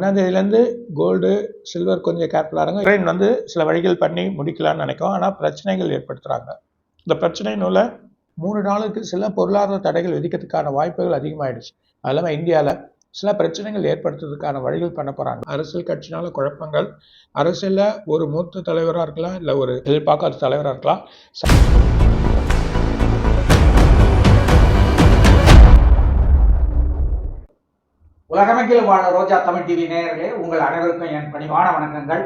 தேதியிலேருந்து gold silver கொஞ்சம் கேர்ஃபுல்லாக இருங்க. ட்ரெயின் சில வழிகள் பண்ணி முடிக்கலான்னு நினைக்கும், ஆனால் பிரச்சனைகள் ஏற்படுத்துகிறாங்க. இந்த பிரச்சனையினால 3 நாளுக்கு சில பொருளாதார தடைகள் விதிக்கிறதுக்கான வாய்ப்புகள் அதிகமாகிடுச்சு. அது இல்லாமல் இந்தியாவில் சில பிரச்சனைகள் ஏற்படுத்துறதுக்கான வழிகள் பண்ண போகிறாங்க. அரசியல் கட்சினால குழப்பங்கள், அரசியலில் ஒரு மூத்த தலைவராக இருக்கலாம், இல்லை ஒரு எதிர்பார்க்காத தலைவராக இருக்கலாம். உலகமெங்கிலும் வாழ ரோஜா தமிழ் டிவி நேயர்களே, உங்கள் அனைவருக்கும் என் பணிவான வணக்கங்கள்.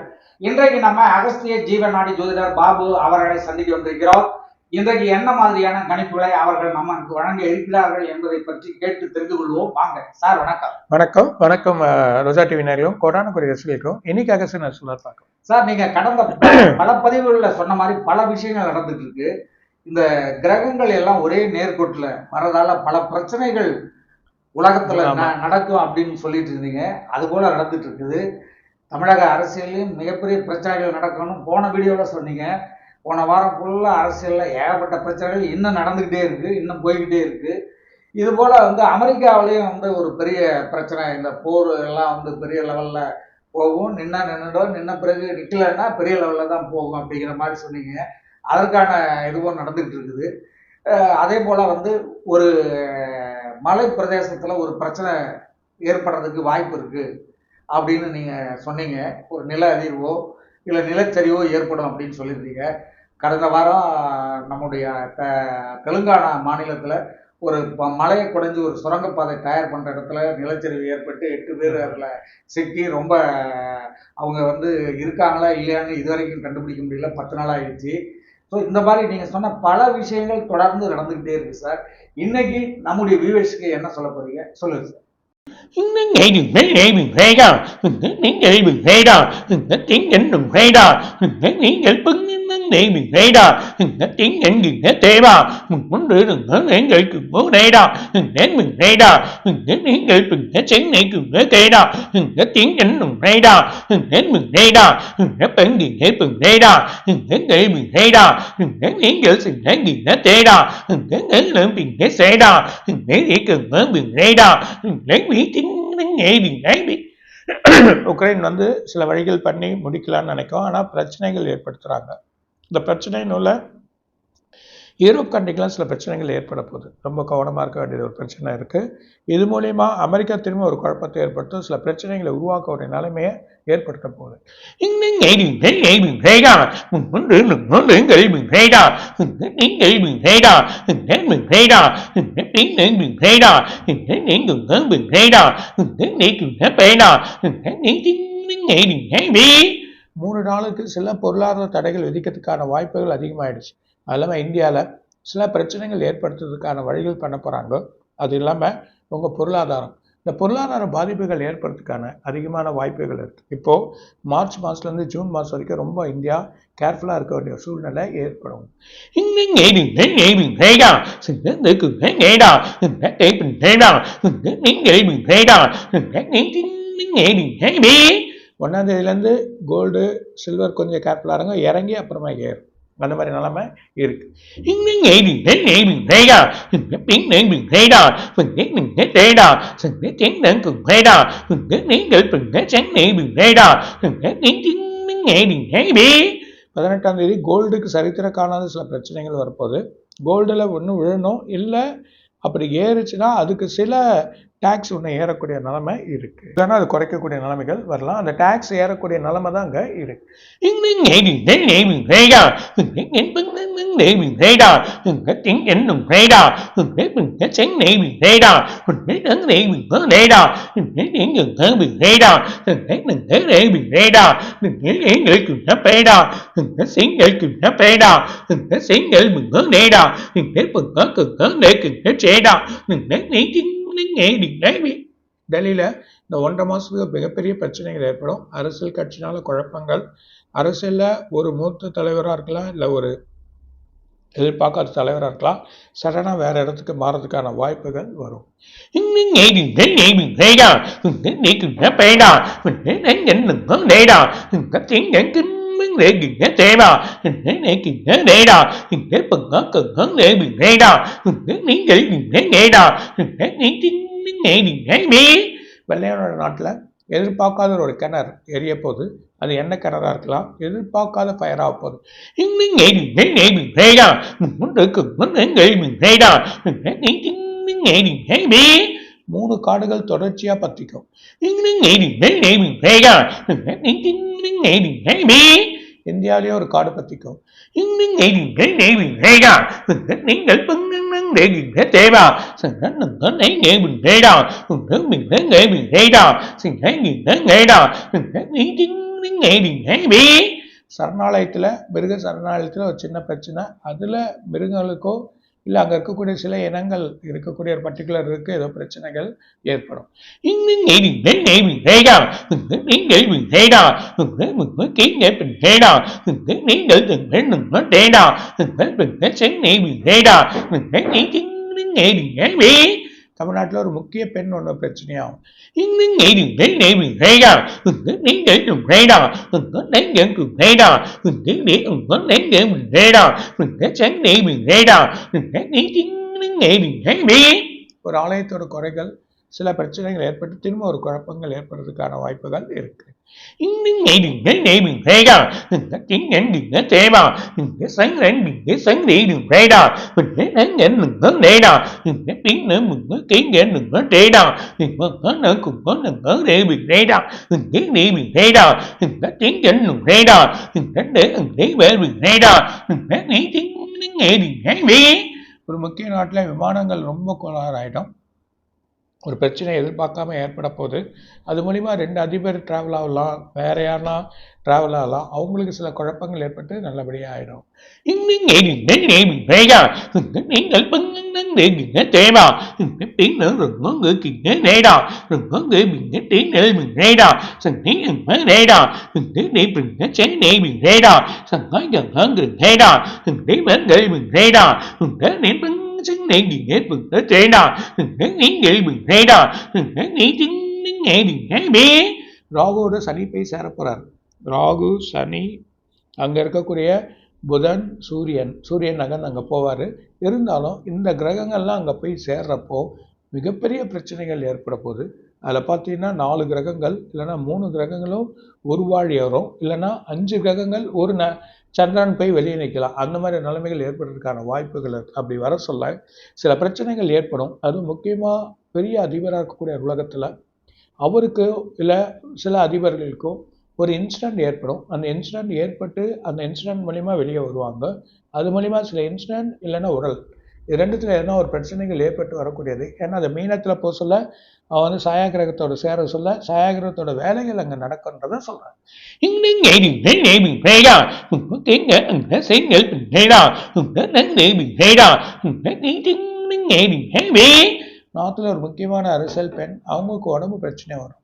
இன்றைக்கு நம்ம அகஸ்திய ஜீவநாடி ஜோதிடர் பாபு அவர்களை சந்திக்க வந்திருக்கிறோம். இன்றைக்கு என்ன மாதிரியான கணிப்புகளை அவர்கள் நமக்கு வழங்க இருக்கிறார்கள் என்பதை பற்றி கேட்டு தெரிந்து கொள்வோம். வாங்க சார். வணக்கம். வணக்கம். வணக்கம் ரோஜா டிவி நேயர்களும் கோடான கோடி ரசிகர்களுக்கும் இன்னைக்கு அகஸ்திய நரசிம்மர் பார்க்கும். சார், நீங்க கடந்த பல பதிவுகளில் சொன்ன மாதிரி பல விஷயங்கள் நடந்துட்டு இருக்கு. இந்த கிரகங்கள் எல்லாம் ஒரே நேர்கோட்டுல வரதால பல பிரச்சனைகள் உலகத்துல நடக்கும் அப்படின்னு சொல்லிட்டு இருந்தீங்க. அது போல நடந்துட்டு இருக்குது. தமிழக அரசியலையும் மிகப்பெரிய பிரச்சனைகள் நடக்கணும் போன வீடியோல சொன்னீங்க. போன வாரம் ஃபுல்லா அரசியல்ல ஏகப்பட்ட பிரச்சனைகள் இன்னும் நடந்துகிட்டே இருக்கு, இன்னும் போய்கிட்டே இருக்கு. இது போல அமெரிக்காவிலையும் ஒரு பெரிய பிரச்சனை, இந்த போர் எல்லாம் பெரிய லெவல்ல போகும். நின்றுடும், நின்ன பிறகு நிக்கலன்னா பெரிய லெவல்ல தான் போகும் அப்படிங்கிற மாதிரி சொன்னீங்க. அதற்கான இதுவும் நடந்துகிட்டு இருக்குது. அதே போல ஒரு மலை பிரதேசத்துல ஒரு பிரச்சனை ஏற்படுறதுக்கு வாய்ப்பு இருக்கு அப்படின்னு நீங்க சொன்னீங்க. ஒரு நில அதிர்வோ இல்லை நிலச்சரிவோ ஏற்படும் அப்படின்னு சொல்லியிருந்தீங்க. கடந்த வாரம் நம்முடைய தெலுங்கானா மாநிலத்தில் ஒரு மலையை குடைஞ்சி ஒரு சுரங்கப்பாதை தயார் பண்ணுற இடத்துல நிலச்சரிவு ஏற்பட்டு 8 பேர் அதில் சிக்கி ரொம்ப அவங்க இருக்காங்களா இல்லையான்னு இது வரைக்கும் கண்டுபிடிக்க முடியல. 10 நாள் ஆயிடுச்சு. ஸோ இந்த மாதிரி நீங்கள் சொன்ன பல விஷயங்கள் தொடர்ந்து நடந்துக்கிட்டே இருக்கு சார். இன்னைக்கு நம்முடைய வியூவர்ஸ்க்கு என்ன சொல்ல போறீங்க, சொல்லுங்க சார். உக்ரைன் சில வழிகள் பண்ணி முடிக்கலான்னு நினைக்கும், ஆனால் பிரச்சனைகள் ஏற்படுத்துகிறாங்க. இந்த பிரச்சனையினால யூரோப் கண்ட்ரிக்கெலாம் சில பிரச்சனைகள் ஏற்பட போகுது. ரொம்ப கவனமாக இருக்க வேண்டிய ஒரு பிரச்சனை இருக்குது. இது மூலயமா அமெரிக்கா திரும்ப ஒரு குழப்பத்தை ஏற்படுத்தும், சில பிரச்சனைகளை உருவாக்க ஒரு நிலைமையை ஏற்படுத்த போகுது. மூணு நாளுக்கு சில பொருளாதார தடைகள் விதிக்கிறதுக்கான வாய்ப்புகள் அதிகமாகிடுச்சு. அது இல்லாமல் இந்தியாவில் சில பிரச்சனைகள் ஏற்படுத்துறதுக்கான வழிகள் பண்ண போகிறாங்க. அது இல்லாமல் உங்கள் பொருளாதாரம், இந்த பொருளாதார பாதிப்புகள் ஏற்படுறதுக்கான அதிகமான வாய்ப்புகள் இருக்குது. இப்போது மார்ச் மாதத்துலேருந்து ஜூன் மாதம் வரைக்கும் ரொம்ப இந்தியா கேர்ஃபுல்லாக இருக்க வேண்டிய சூழ்நிலை ஏற்படும். ஒன்றாம் தேதியிலேருந்து கோல்டு சில்வர் கொஞ்சம் கேர்ஃபுல்லாக இருங்க, இறங்கி அப்புறமா ஏறும். அந்த மாதிரி நிலைமை இருக்கு. பதினெட்டாம் தேதி கோல்டுக்கு சரித்திர காணாத சில பிரச்சனைகள் வரப்போகுது. கோல்டில் ஒன்று விழணும், இல்லை அப்படி ஏறுச்சுன்னா அதுக்கு சில டேக்ஸ் ஒன்று ஏறக்கூடிய நிலைமை இருக்கு. இல்லைன்னா அது குறைக்கக்கூடிய நிலைமைகள் வரலாம். அந்த டேக்ஸ் ஏறக்கூடிய நிலைமை தான் அங்கே இருக்கு. டெல்லியில் இந்த 1.5 மாதத்துக்கு மிகப்பெரிய பிரச்சனைகள் ஏற்படும். அரசியல் கட்சினால குழப்பங்கள், அரசியலில் ஒரு மூத்த தலைவராக இருக்கலாம், இல்லை ஒரு எதிர்பார்க்காத தலைவராக இருக்கலாம். சடனாக வேற இடத்துக்கு மாறதுக்கான வாய்ப்புகள் வரும். வெள்ளையனோட நாட்டில் எதிர்பார்க்காத ஒரு கிணறு எரிய போது, அது என்ன கிணறா இருக்கலாம், எதிர்பார்க்காத ஃபயர் ஆக போகுது. 3 காடுகள் தொடர்ச்சியா பத்திக்கும். இந்தியாவிலேயே ஒரு காடு பத்திக்கும். சரணாலயத்துல மிருக சரணாலயத்துல ஒரு சின்ன பிரச்சனை, அதுல மிருகங்களுக்கோ இல்ல அங்க இருக்கக்கூடிய சில இனங்கள் இருக்கக்கூடிய ஒரு பர்டிகுலர் இருக்கு ஏதோ பிரச்சனைகள் ஏற்படும். தமிழ்நாட்டில் ஒரு முக்கிய பெண் ஒன்று பிரச்சனையாகும். ஒரு ஆலயத்தோட குறைகள் சில பிரச்சனைகள் ஏற்பட்டு திரும்ப ஒரு குழப்பங்கள் ஏற்படுறதுக்கான வாய்ப்புகள் இருக்கு. ஒரு முக்கிய நாட்டில் விமானங்கள் ரொம்ப கோளாறாயிடும். ஒரு பிரச்சனை எதிர்பார்க்காம ஏற்பட போது அது மூலிமா 2 அதிபர் ட்ராவல் ஆகலாம், வேற யாருனா ட்ராவல் ஆகலாம், அவங்களுக்கு சில குழப்பங்கள் ஏற்பட்டு நல்லபடியாக ஆகிடும். ராகுவோட சனி போய் சேர போறாரு. ராகு சனி அங்க இருக்கக்கூடிய புதன் சூரியன் நகர்ந்து அங்க போவாரு. இருந்தாலும் இந்த கிரகங்கள்லாம் அங்க போய் சேர்றப்போ மிகப்பெரிய பிரச்சனைகள் ஏற்பட போகுது. அதில் பார்த்தீங்கன்னா 4 கிரகங்கள் இல்லைன்னா 3 கிரகங்களும் ஒரு வாழி வரும், இல்லைன்னா 5 கிரகங்கள் ஒரு சந்திரன் போய் வெளியே நிற்கலாம். அந்த மாதிரி நிலைமைகள் ஏற்படுறதுக்கான வாய்ப்புகள் இருக்கு. அப்படி வர சொல்ல சில பிரச்சனைகள் ஏற்படும். அதுவும் முக்கியமாக பெரிய அதிபராக இருக்கக்கூடிய உலகத்தில் அவருக்கு இல்லை சில அதிபர்களுக்கும் ஒரு இன்சிடென்ட் ஏற்படும். அந்த இன்சிடென்ட் ஏற்பட்டு அந்த இன்சிடென்ட் மூலிமா வெளியே வருவாங்க. அது மூலிமா சில இன்சிடென்ட் இல்லைன்னா உடல், இது ரெண்டுத்தில் எதனா ஒரு பிரச்சனைகள் ஏற்பட்டு வரக்கூடியது. ஏன்னா அதை மீனத்தில் போக சொல்ல அவன் வந்து சாயாகிரகத்தோட சேர சொல்ல சாயாகிரகத்தோட வேலைகள் அங்கே நடக்குன்றத சொல்றான். நாட்டில் ஒரு முக்கியமான அரசியல் பெண், அவங்களுக்கு உடம்பு பிரச்சனை வரும்.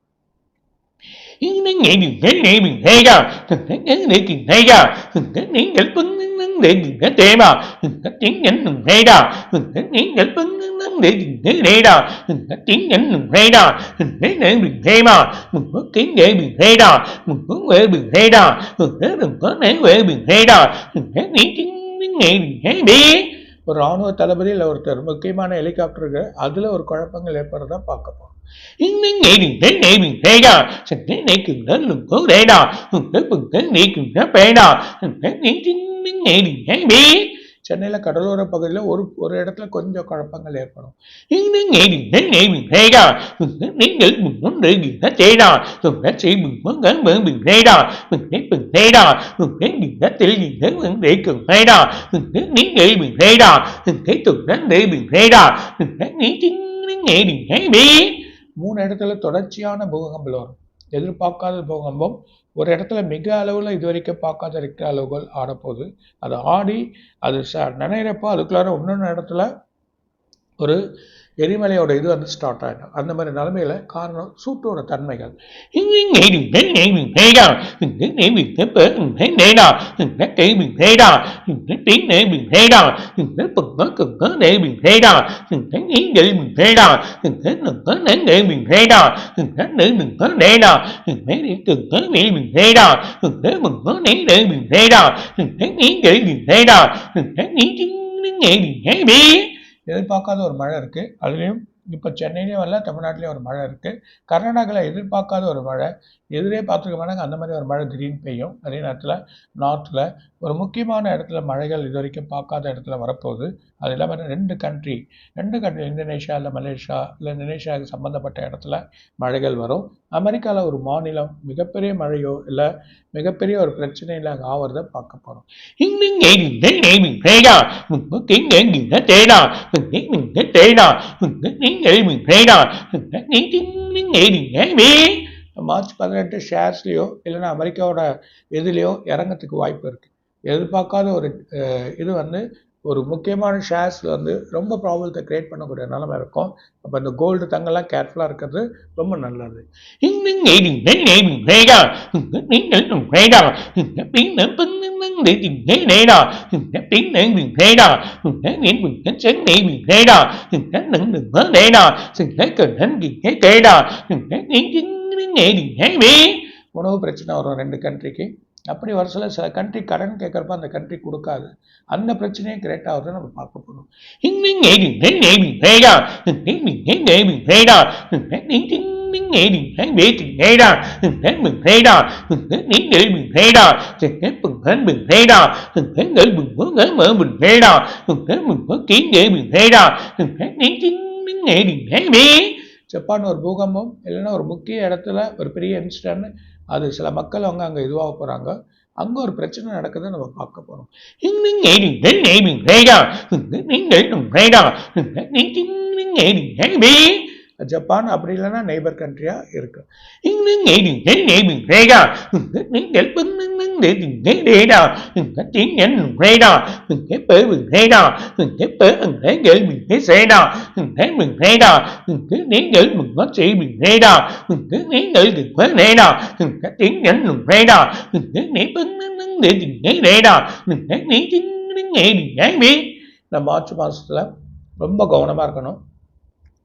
ஒரு ராணுவ தளபதி இல்லை ஒருத்தர் முக்கியமான ஹெலிகாப்டருக்கு அதுல ஒரு குழப்பங்கள் ஏற்படுறதா பார்க்க போறோம். சென்னையில கடலோர பகுதியில் ஒரு இடத்துல கொஞ்சம் குழப்பங்கள் ஏற்படும். மூணு இடத்துல தொடர்ச்சியான பூகம்பங்கள் வரும். எதிர்பார்க்காத பூகம்பம் ஒரு இடத்துல மிக அளவில் இதுவரைக்கும் பார்க்காத இருக்கிற அளவுகள் ஆடப்போகுது. அது ஆடி அது நினைறப்போ அதுக்குள்ளார இன்னொன்று இடத்துல ஒரு எரிமலையோட இது வந்து ஸ்டார்ட் ஆகிடும். அந்த மாதிரி நிலைமையில காரணம் சூட்டோட தன்மைகள். எதிர்பார்க்காத ஒரு மழை இருக்கு. அதுலேயும் இப்போ சென்னையிலேயும் வரல, தமிழ்நாட்டிலேயும் ஒரு மழை இருக்குது. கர்நாடகாவில் எதிர்பார்க்காத ஒரு மழை, எதிரே பார்த்துருக்க மாட்டாங்க, அந்த மாதிரி ஒரு மழை திடீர்னு பெய்யும். அதே நேரத்தில் நார்த்தில் ஒரு முக்கியமான இடத்துல மழைகள் இது வரைக்கும் பார்க்காத இடத்துல வரப்போகுது. அது இல்லாமல் ரெண்டு கண்ட்ரி இந்தோனேஷியா இல்லை மலேசியா இல்லை இந்தோனேஷியாவுக்கு சம்மந்தப்பட்ட இடத்துல மழைகள் வரும். அமெரிக்காவில் ஒரு மாநிலம் மிகப்பெரிய மழையோ இல்லை மிகப்பெரிய ஒரு பிரச்சனையில் அங்கே ஆவறதை பார்க்க போகிறோம். மார்ச் 18 ஷேர்ஸ்லேயோ இல்லைன்னா அமெரிக்காவோட இதுலேயோ இறங்கிறதுக்கு வாய்ப்பு இருக்குது. எதிர்பார்க்காத ஒரு இது வந்து ஒரு முக்கியமான ஷேர்ஸில் வந்து ரொம்ப ப்ராப்ளத்தை க்ரியேட் பண்ணக்கூடிய நிலைமை இருக்கும். அப்போ இந்த கோல்டு தங்கெல்லாம் கேர்ஃபுல்லாக இருக்கிறது ரொம்ப நல்லது. உணவு பிரச்சனை வரும் ரெண்டு கண்ட்ரிக்கு. அப்படி வர சில கண்ட்ரி கடன் கேட்குறப்ப அந்த கண்ட்ரி கொடுக்காது. அந்த பிரச்சனையே கிரியேட் ஆகுதுன்னு நம்ம பார்க்க போகிறோம். ஜப்பான் ஒரு பூகம்பம் இல்லைன்னா ஒரு முக்கிய இடத்துல ஒரு பெரிய இன்சிடென்ட், அது சில மக்கள் அவங்க அங்கே இதுவாக போகிறாங்க, அங்கே ஒரு பிரச்சனை நடக்குதுன்னு நம்ம பார்க்க போகிறோம். ஜப்பான் அப்படி இல்லைன்னா நெய்பர் கண்ட்ரியாக இருக்கு. இந்த மார்ச் மாதத்தில் ரொம்ப கவனமாக இருக்கணும்.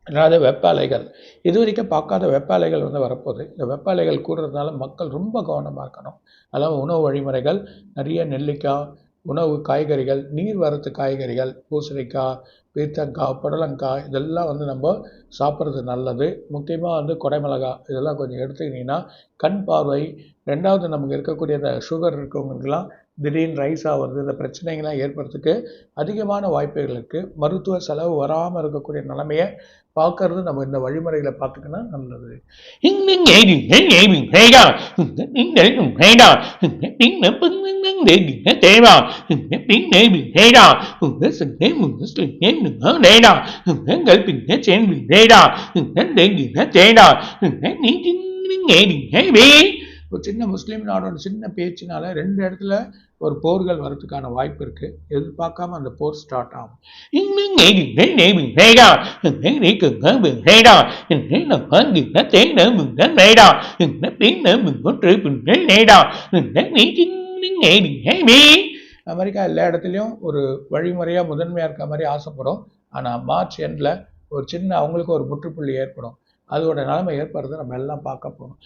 அதாவது வெப்ப அலைகள், இது வரைக்கும் பார்க்காத வெப்ப அலைகள் வந்து வரப்போகுது. இந்த வெப்ப அலைகள் கூடுறதுனால மக்கள் ரொம்ப கவனமாக இருக்கணும். அதாவது உணவு வழிமுறைகள், நிறைய நெல்லிக்காய், உணவு காய்கறிகள், நீர் வரத்து காய்கறிகள், பூசணிக்காய், பீர்க்கங்காய், புடலங்காய், இதெல்லாம் வந்து நம்ம சாப்பிட்றது நல்லது. முக்கியமாக வந்து கொடைமிளகாய் இதெல்லாம் கொஞ்சம் எடுத்துக்கிட்டிங்கன்னா கண் பார்வை, ரெண்டாவது நமக்கு இருக்கக்கூடிய இந்த சுகர் இருக்கவங்களுக்கெல்லாம் திடீர்னு ரைஸ் ஆகிறது, இந்த பிரச்சனைகள்லாம் ஏற்படுறதுக்கு அதிகமான வாய்ப்புகள் இருக்குது. மருத்துவ செலவு வராமல் இருக்கக்கூடிய நிலைமையை பார்க்கறது நம்ம இந்த வழிமுறைகளை பார்த்துக்கினா நல்லது. ஒரு சின்ன முஸ்லீம் நாடோட சின்ன பேச்சினால ரெண்டு இடத்துல ஒரு போர்கள் வரதுக்கான வாய்ப்பு இருக்கு. எதிர்பார்க்காம அந்த போர் ஸ்டார்ட் ஆகும். அமெரிக்கா எல்லா இடத்துலையும் ஒரு வழிமுறையா முதன்மையா இருக்க மாதிரி ஆசைப்படும். ஆனா மார்ச் எண்ட்ல ஒரு சின்ன அவங்களுக்கு ஒரு முற்றுப்புள்ளி ஏற்படும். அதோட நிலைமை ஏற்படுறது நம்ம எல்லாம் பார்க்க போறோம்.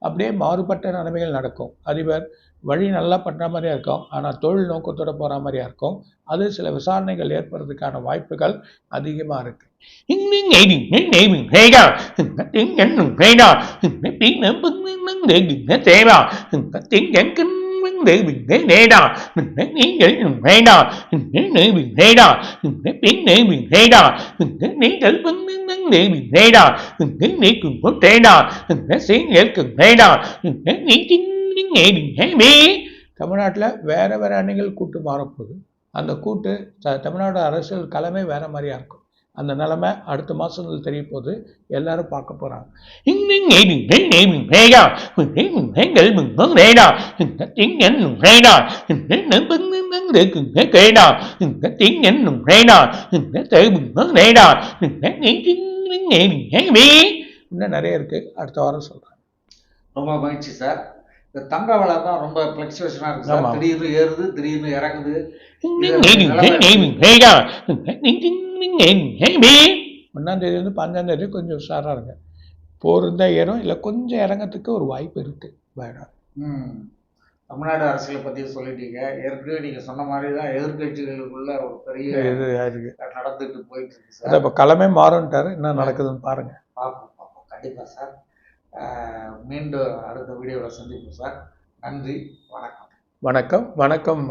அப்படியே மாறுபட்ட நிலைமைகள் நடக்கும். அதிபர் வழி நல்லா பண்ணுற மாதிரியா இருக்கும், ஆனால் தொழில் நோக்கத்தோட போகிற மாதிரியா இருக்கும். அது சில விசாரணைகள் ஏற்படுறதுக்கான வாய்ப்புகள் அதிகமாக இருக்கு. தமிழ்நாட்டில் வேற வேற அணிகள் கூட்டு மாறப்போகுது. அந்த கூட்டு தமிழ்நாடு அரசியல் களமே வேற மாதிரியா இருக்கும். அந்த நிலைமை அடுத்த மாதங்கள் தெரிய போது எல்லாரும் பார்க்க போகிறாங்க. இன்னும் நிறைய இருக்கு, அடுத்த வாரம் சொல்கிறேன். ரொம்ப மகிழ்ச்சி சார். இந்த தங்க விலை தான் ரொம்ப ஃப்ளக்சுவேஷனாக இருக்குது சார். திடீர்னு ஏறுது, திடீர்னு இறங்குது. 1ஆம் தேதியிலிருந்து 5ஆம் தேதி கொஞ்சம் உஷாராக இருங்க. போர் இருந்தால் ஏறும், இல்லை கொஞ்சம் இறங்கிறதுக்கு ஒரு வாய்ப்பு இருக்குது. வேணாம். ம். தமிழ்நாடு அரசியலை பத்தி சொல்லிட்டீங்க. ஏற்கனவே நீங்க சொன்ன மாதிரி தான் எதிர்க்கட்சிகளுக்குள்ள ஒரு பெரிய இது இருக்கு. நடந்துட்டு போயிட்டு இருக்கு சார். அதான் இப்போ களமே மாறுன்ட்டாரு. என்ன நடக்குதுன்னு பாருங்க. பார்ப்போம், பார்ப்போம். கண்டிப்பா சார். மீண்டும் அடுத்த வீடியோவில் சந்திப்போம் சார். நன்றி, வணக்கம். வணக்கம் வணக்கம்.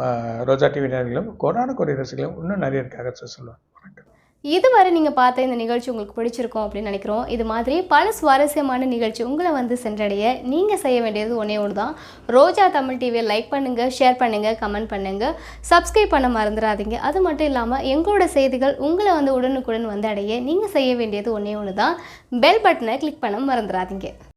ரோஜா டிவி நேயர்களும் கோடான கோடி ரசிகர்களும் இன்னும் நிறைய இருக்காங்க சார் சொல்லுவேன். வணக்கம். இதுவரை நீங்கள் பார்த்த இந்த நிகழ்ச்சி உங்களுக்கு பிடிச்சிருக்கும் அப்படின்னு நினைக்கிறோம். இது மாதிரி பல சுவாரஸ்யமான நிகழ்ச்சி உங்களை வந்து சென்றடைய நீங்கள் செய்ய வேண்டியது ஒன்றே ஒன்று தான். ரோஜா தமிழ் டிவியை லைக் பண்ணுங்கள், ஷேர் பண்ணுங்கள், கமெண்ட் பண்ணுங்கள், சப்ஸ்கிரைப் பண்ண மறந்துடாதீங்க. அது மட்டும் இல்லாமல் எங்களோட செய்திகள் உங்களை வந்து உடனுக்குடன் வந்து அடைய நீங்கள் செய்ய வேண்டியது ஒன்றே ஒன்று தான். பெல் பட்டனை கிளிக் பண்ண மறந்துடாதீங்க.